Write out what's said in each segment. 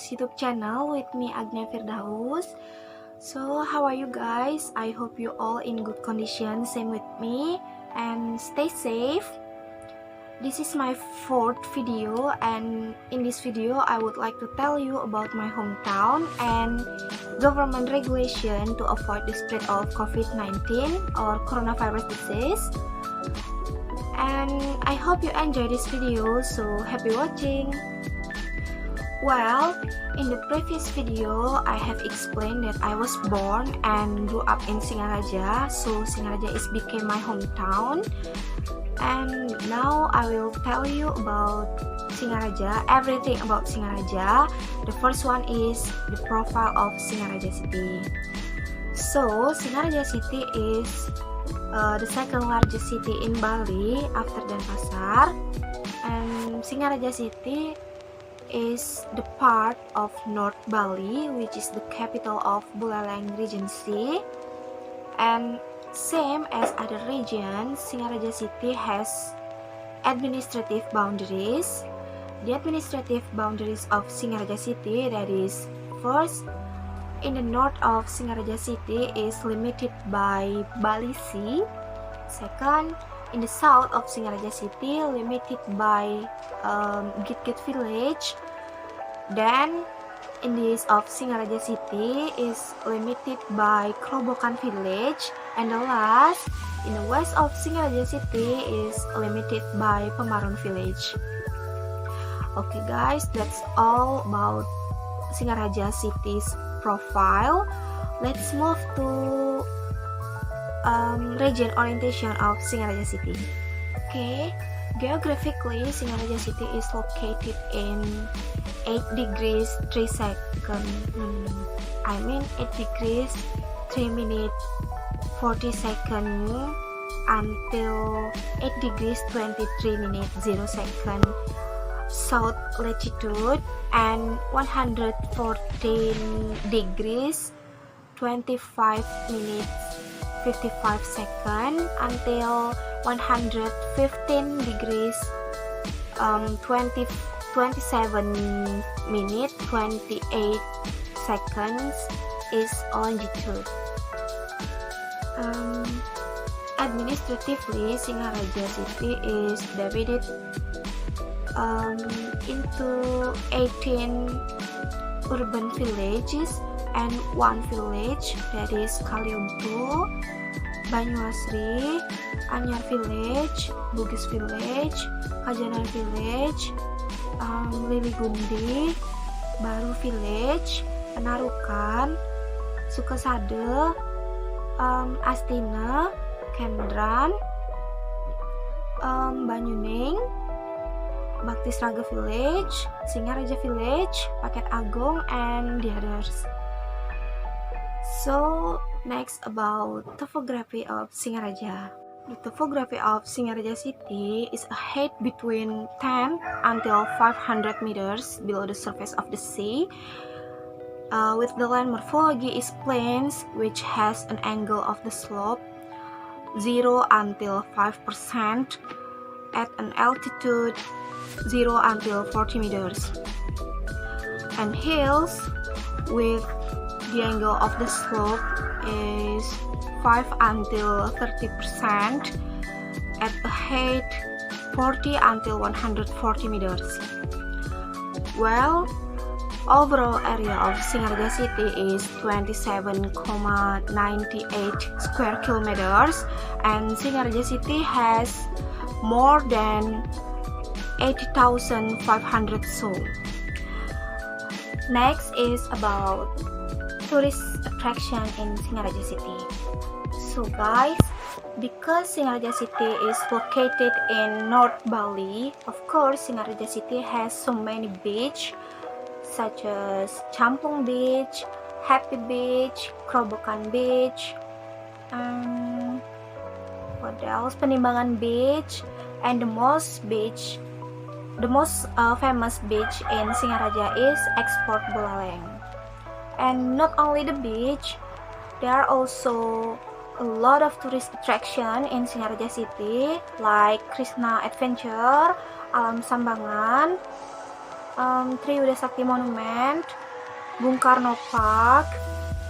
podcast YouTube channel with me Agniya Firdaus. So how are you guys? I hope you all in good condition, same with me, and stay safe. This is my fourth video, and in this video I would like to tell you about my hometown and government regulation to avoid the spread of Covid-19 or coronavirus disease. And I hope you enjoy this video, so happy watching. Well, in the previous video, I have explained that I was born and grew up in Singaraja, so Singaraja became my hometown. And now I will tell you about Singaraja, everything about Singaraja. The first one is the profile of Singaraja city. So, Singaraja city is the second largest city in Bali after Denpasar, and Singaraja city is the part of North Bali, which is the capital of Buleleng Regency. And same as other regions, Singaraja city has administrative boundaries. The administrative boundaries of Singaraja city, that is, first, in the north of Singaraja city is limited by Bali Sea. Second, in the south of Singaraja city limited by Git village. Then in the east of Singaraja city is limited by Krobokan village, and the last in the west of Singaraja city is limited by Pemaron village. Okay guys, that's all about Singaraja city's profile. Let's move to region orientation of Singaraja city. Okay, geographically Singaraja city is located in 8 degrees 3 seconds. 8 degrees 3 minutes 40 seconds until 8 degrees 23 minutes 0 second south latitude, and 114 degrees 25 minutes 55 seconds until 115 degrees 27 minutes 28 seconds is longitude. Administratively, Singaraja city is divided into 18 urban villages and one village, that is Kaliumpu, Banyuasri, Anyar village, Bugis village, Kajanan village, Liligundi, Baru village, Penarukan, Sukasade, Astina, Kendran, Banyuning, Baktisraga village, Singaraja village, Paket Agung, and the others. So next about topography of Singaraja. The topography of Singaraja city is a height between 10 until 500 meters below the surface of the sea, with the land morphology is plains, which has an angle of the slope 0 until 5% at an altitude 0 until 40 meters, and hills with the angle of the slope is 5 until 30% at a height 40 until 140 meters. Well, overall area of Singaraja city is 27,98 square kilometers, and Singaraja city has more than 80,500 souls. Next is about tourist attraction in Singaraja city. So guys, because Singaraja city is located in North Bali, of course Singaraja city has so many beaches such as Campung Beach, Happy Beach, Krobokan Beach, what else? Penimbangan Beach, and the most famous beach in Singaraja is Export Buleleng. And not only the beach, there are also a lot of tourist attraction in Singaraja city like Krishna Adventure, Alam Sambangan, Triyuda Sakti Monument, Bung Karno Park,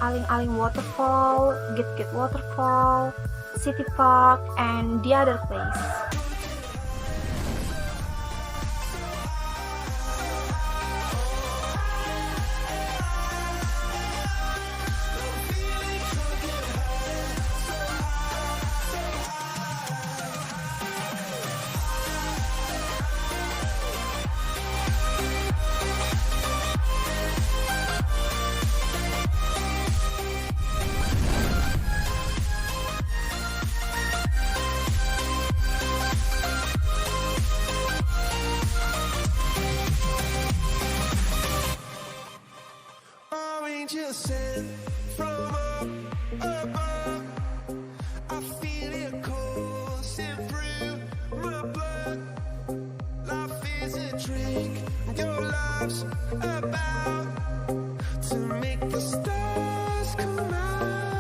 Aling-Aling Waterfall, Gate Waterfall, City Park, and the other place. Just sent from up above. I feel it coursing through my blood. Life is a drink, your love's about to make the stars come out.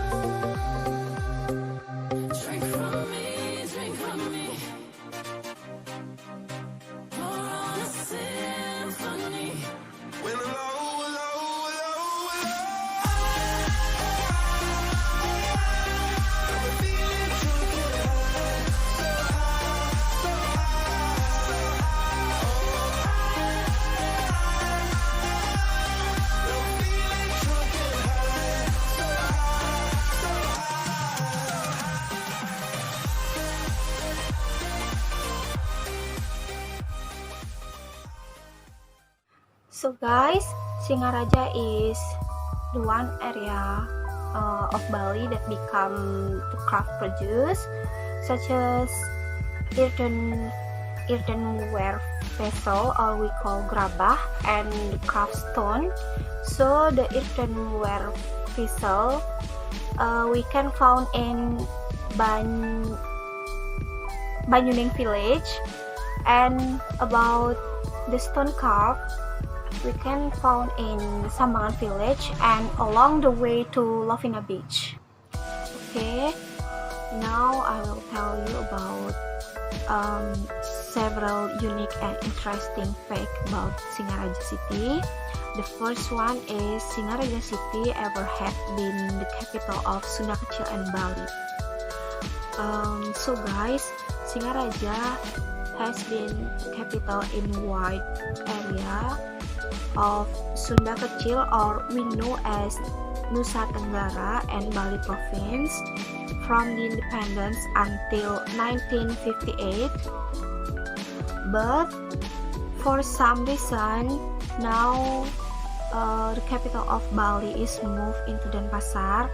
Drink from me, pour on a symphony. When I'm low. So guys, Singaraja is the one area of Bali that become the craft produce, such as earthenware vessel, or we call grabah, and craft stone. So the earthenware vessel we can found in Banyuning village, and about the stone carve we can found in Sambangan village and along the way to Lovina beach. Okay, now I will tell you about several unique and interesting facts about Singaraja city. The first one is Singaraja city ever had been the capital of Sunda Kecil and Bali. So guys, Singaraja has been capital in wide area of Sunda Kecil, or we know as Nusa Tenggara and Bali province, from the independence until 1958. But for some reason now the capital of Bali is moved into Denpasar,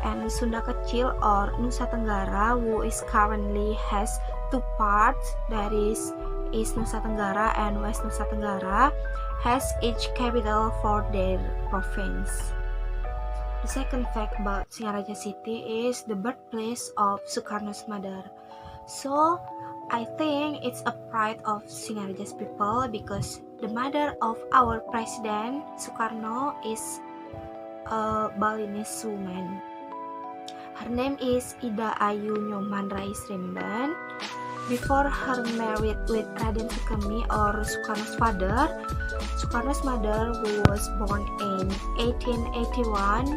and Sunda Kecil or Nusa Tenggara, who is currently has two parts, that is East Nusa Tenggara and West Nusa Tenggara, has each capital for their province. The second fact about Singaraja city is the birthplace of Sukarno's mother. So I think it's a pride of Singaraja's people because the mother of our president Sukarno is a Balinese woman. Her name is Ida Ayu Nyoman Rais Remban. Before her married with Raden Sukemi or Sukarno's father, Sukarno's mother, who was born in 1881,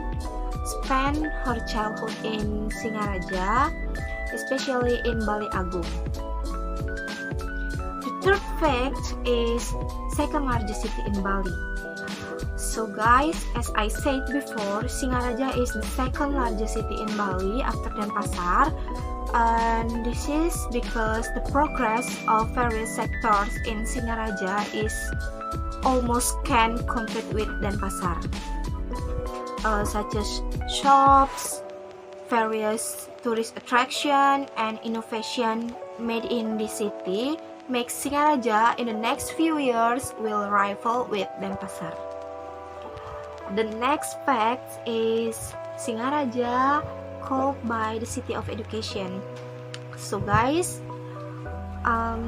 spent her childhood in Singaraja, especially in Bali Agung. The third fact is second largest city in Bali. So guys, as I said before, Singaraja is the second largest city in Bali after Denpasar. And this is because the progress of various sectors in Singaraja is almost can compete with Denpasar, such as shops, various tourist attraction, and innovation made in the city makes Singaraja in the next few years will rival with Denpasar. The next fact is Singaraja called by the city of education. So guys,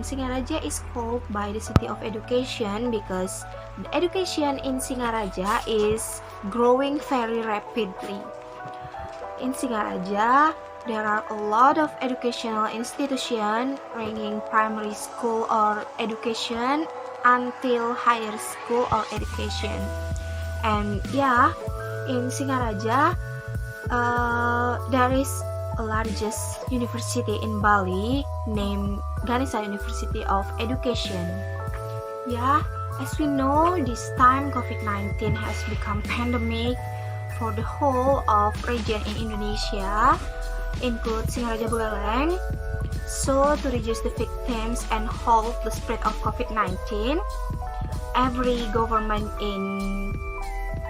Singaraja is called by the city of education because the education in Singaraja is growing very rapidly. In Singaraja, there are a lot of educational institutions ranging primary school or education until higher school or education. And yeah, in Singaraja, there is a largest university in Bali named Ganesha University of Education. Yeah, as we know, this time COVID-19 has become pandemic for the whole of region in Indonesia, include Singaraja Buleleng. So to reduce the victims and halt the spread of COVID-19, every government in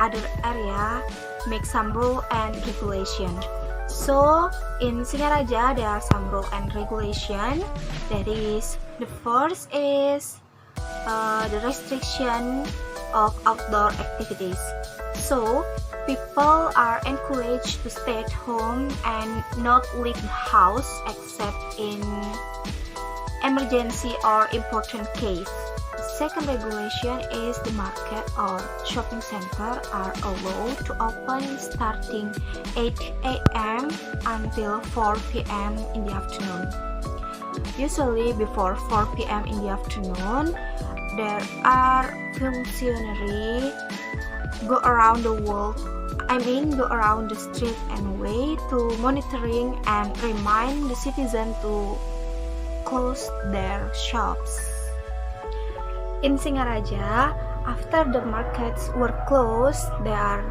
other area make some rule and regulation. So in Singaraja there are some rule and regulation. That is, the first is the restriction of outdoor activities. So people are encouraged to stay at home and not leave the house except in emergency or important case. The second regulation is the market or shopping center are allowed to open starting 8 a.m. until 4 p.m. in the afternoon. Usually before 4 p.m. in the afternoon, there are functionaries go around the street and way to monitoring and remind the citizen to close their shops. In Singaraja, after the markets were closed, there are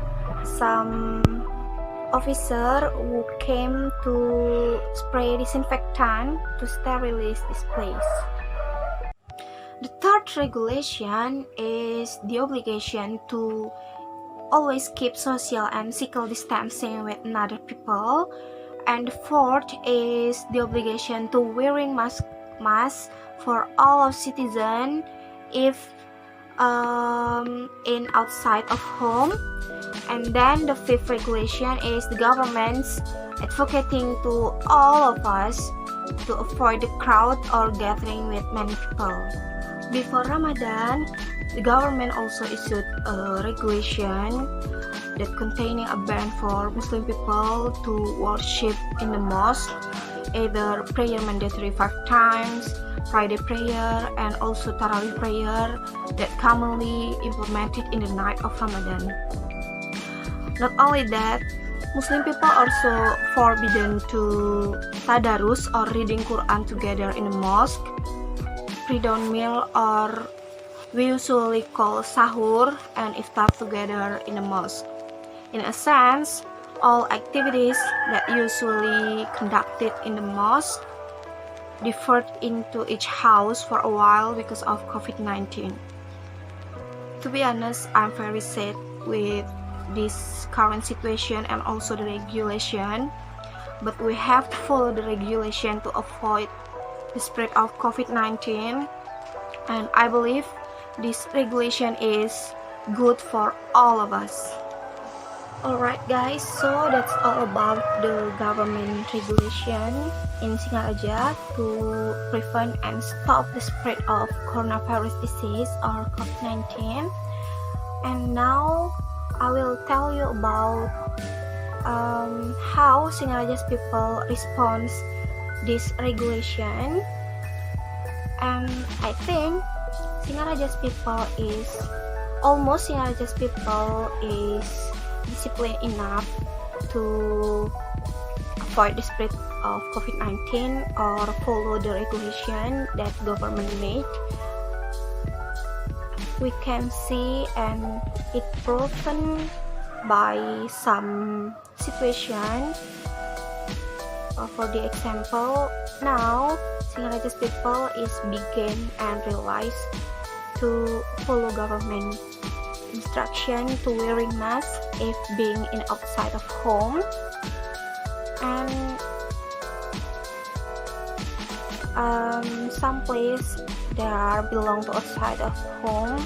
some officers who came to spray disinfectant to sterilize this place. The third regulation is the obligation to always keep social and physical distancing with other people. And the fourth is the obligation to wearing mask for all of citizens if in outside of home. And then the fifth regulation is the government's advocating to all of us to avoid the crowd or gathering with many people. Before Ramadan, the government also issued a regulation that containing a ban for Muslim people to worship in the mosque, either prayer mandatory 5 times, Friday prayer, and also Tarawih prayer that commonly implemented in the night of Ramadan. Not only that, Muslim people also forbidden to tadarus or reading Quran together in the mosque, pre-dawn meal or we usually call sahur and iftar together in the mosque. In a sense, all activities that usually conducted in the mosque deferred into each house for a while because of COVID-19. To be honest, I'm very sad with this current situation and also the regulation, but we have to follow the regulation to avoid the spread of COVID-19, and I believe this regulation is good for all of us. Alright guys, so that's all about the government regulation in Singaraja to prevent and stop the spread of coronavirus disease or COVID-19. And now I will tell you about how Singaraja's people respond this regulation. And I think Singaraja's people is disciplined enough to avoid the spread of COVID-19 or follow the regulation that government made. We can see and it proven by some situation. For the example, now Singaraja's people is begin and realize to follow government instruction to wearing mask if being in outside of home. And some place there are belong to outside of home,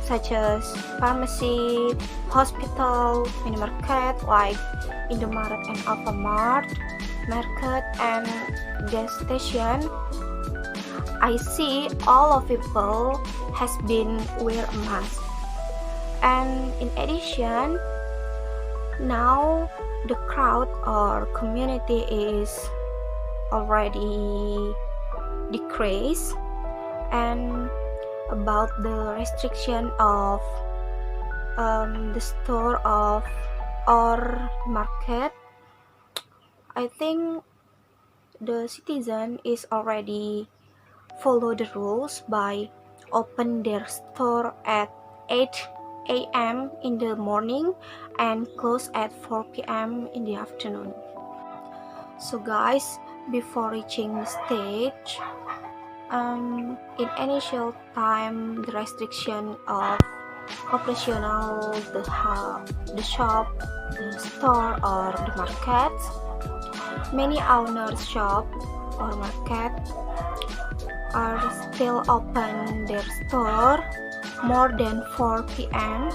such as pharmacy, hospital, mini market like Indomaret and Alfamart, market and gas station. I see all of people has been wear a mask. And in addition, now the crowd or community is already decreased, and about the restriction of the store of or market. I think the citizen is already follow the rules by open their store at 8 a.m. in the morning and close at 4 p.m. in the afternoon. So guys, before reaching the stage, in initial time, the restriction of operational the shop, the store or the market, many owners shop or market are still open their store more than 4 p.m.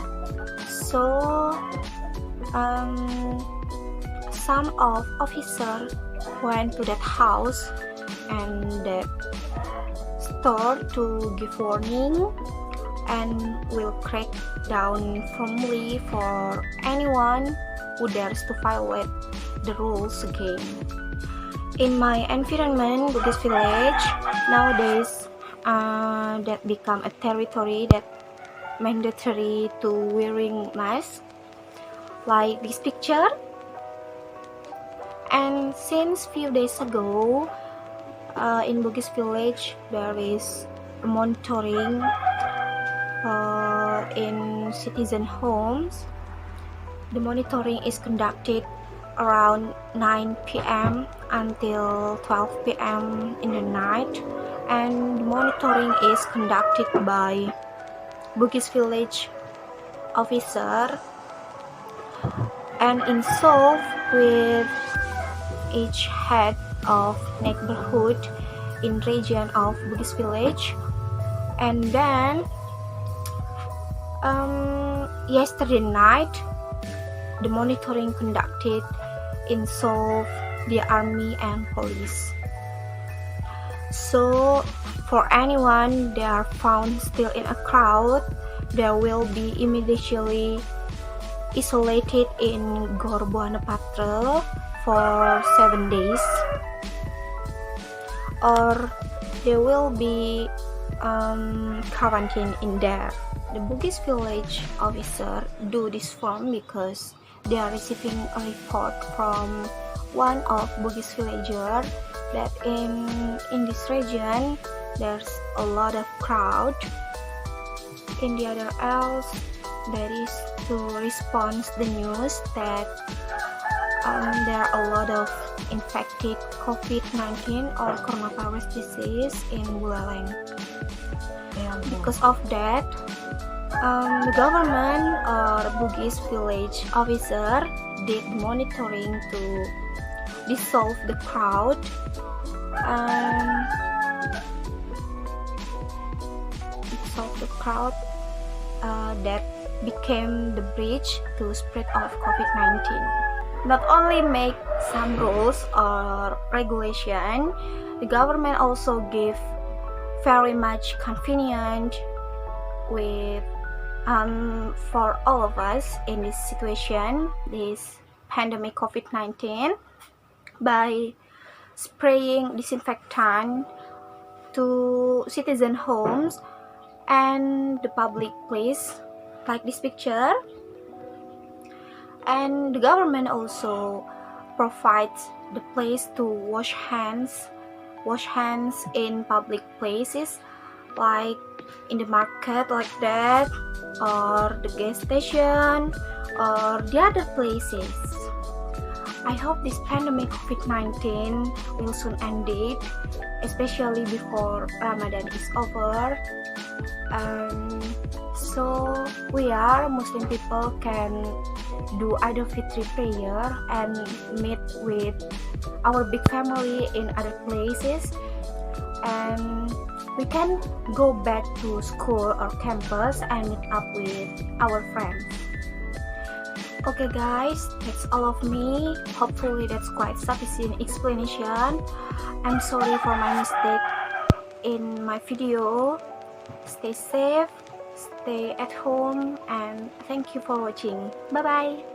So some of officers went to that house and that store to give warning and will crack down firmly for anyone who dares to violate the rules again. In my environment, Bugis village, nowadays that become a territory that mandatory to wearing mask, like this picture. And since few days ago, in Bugis village, there is monitoring in citizen homes. The monitoring is conducted around 9 p.m. until 12 p.m. in the night, and the monitoring is conducted by Bugis village officer and involved with each head of neighborhood in region of Bugis village. And then yesterday night, the monitoring conducted involved the army and police. So for anyone they are found still in a crowd, they will be immediately isolated in Gor Buana Patra for 7 days, or they will be quarantined in there. The Bugis village officer do this form because they are receiving a report from one of Bugis villager that in this region there's a lot of crowd. In the other else, that is to respond the news that there are a lot of infected COVID-19 or coronavirus disease in Buleleng. Because of that, the government or Bugis village officer did monitoring to dissolve the crowd. That became the bridge to spread of COVID-19. Not only make some rules or regulation, the government also give very much convenient with for all of us in this situation, this pandemic COVID-19, by spraying disinfectant to citizen homes and the public place, like this picture. And the government also provides the place to wash hands in public places, like in the market like that, or the gas station, or the other places. I hope this pandemic COVID-19 will soon end it, especially before Ramadan is over. So we are Muslim people can do Idul Fitri prayer and meet with our big family in other places, and we can go back to school or campus and meet up with our friends. Okay guys, that's all of me. Hopefully that's quite sufficient explanation. I'm sorry for my mistake in my video. Stay safe, stay at home, and thank you for watching. Bye bye.